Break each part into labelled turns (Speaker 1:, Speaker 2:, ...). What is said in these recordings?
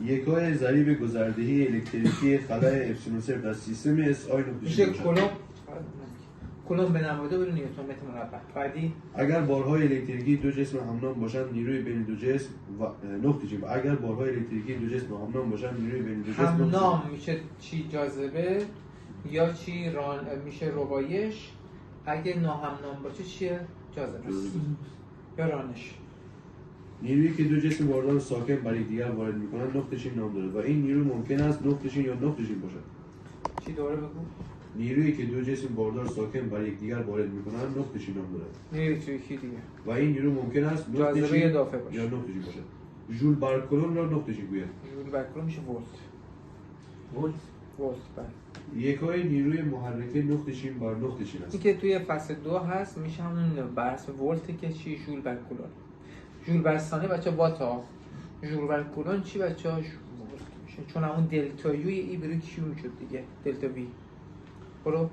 Speaker 1: یکای ضریب گذردهی الکتریکی خلای اپسیلون صفر در سیستم اس آی
Speaker 2: میشه کولوم به نماده بر نیوتن متر مربع. بعدی
Speaker 1: اگر بارهای الکتریکی دو جسم همنام باشند نیروی بین دو جسم نقطه جیم. اگر بارهای الکتریکی دو جسم همنام باشند نیروی بین دو جسم
Speaker 2: همنام میشه چی؟ جاذبه یا چی؟ میشه ربایش. اگه ناهمنام باشه چیه؟ جاذبه یا رانش.
Speaker 1: نیرویی که دو جسم باردار ساکن بر یکدیگر وارد می‌کنند نقطه چین نام دارد و این نیرو ممکن است نقطه چین یا نقطه چین باشد.
Speaker 2: چی دوره بگو؟
Speaker 1: نیرویی که دو جسم باردار ساکن بر یکدیگر وارد می‌کنند نقطه چین نام دارد.
Speaker 2: نیروی چی دیگه؟
Speaker 1: و این نیرو ممکن است نقطه
Speaker 2: جاذبه
Speaker 1: چین
Speaker 2: یا دافع باشه
Speaker 1: یا نقطه چین باشد. ژول بر کلون را نقطه چین گوید.
Speaker 2: ژول بر کولوم میشه ولت. بله.
Speaker 1: یکای نیروی محرکه نقطه چین بر نقطه چین است.
Speaker 2: این که توی فصل 2 هست میشه همون بحث ولت که چی؟ ژول بر کولون. ژول بر ثانیه بچا واتا. ژول بر کولون چی بچا؟ ولت میشه. چون همون دلتا یو ای بر کیو میشد دیگه. دلتا وی. برو.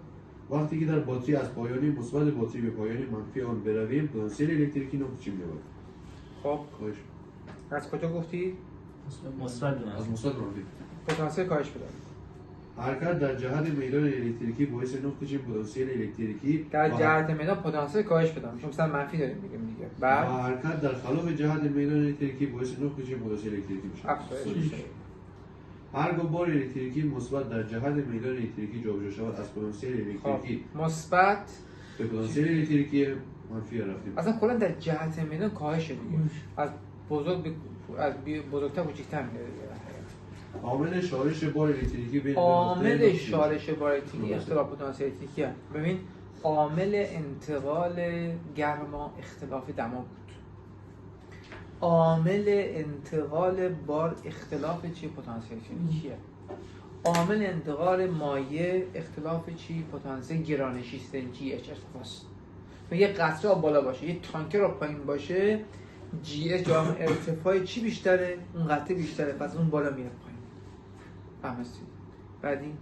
Speaker 1: وقتی که در باتری از پایانی مثبت باتری به پایانی منفی آن برویم پتانسیل الکتریکی نقطه چین می‌یابد.
Speaker 2: خب
Speaker 1: خواهش.
Speaker 2: از کجا گفتی؟
Speaker 3: مثبت
Speaker 1: از مثبت منفی.
Speaker 2: پتانسیل کاهش بده.
Speaker 1: حرکت در جهت میدان الکتریکی باعث نقطه چین پتانسیل الکتریکی
Speaker 2: در جهت میدان پتانسیل کاهش بده. چون مثلا منفی داریم میگیم دیگه.
Speaker 1: و
Speaker 2: بعد
Speaker 1: حرکت در خلاف جهت میدان الکتریکی باعث نقطه چین پتانسیل الکتریکی میشه.
Speaker 2: افزایش.
Speaker 1: هرگاه بار الکتریکی مثبت در جهت میدان الکتریکی جابجا شود از پتانسیل الکتریکی
Speaker 2: مثبت
Speaker 1: به پتانسیل الکتریکی منفی رفتیم.
Speaker 2: اصلا کلا در جهت میدان کاهش دیگه. از بزرگ به از بزرگتر کوچیک‌تر میره دیگه.
Speaker 1: عامل شارش بار الکتریکی بین
Speaker 2: عامل شارش بار الکتریکی اختلاف پتانسیل الکتریکیه. ببین عامل انتقال گرما اختلاف دما بود. عامل انتقال بار اختلاف چی؟ پتانسیل الکتریکیه. عامل انتقال مایع اختلاف چی؟ پتانسیل گرانشی است. جی اچ ارتفاعست. یه قطره بالا باشه، یه تانکر رو پایین باشه، جی اچ ارتفاع چی بیشتره؟ اون قطره بیشتره، پس اون بالا میاد پایین. فهمیدی؟ بعدی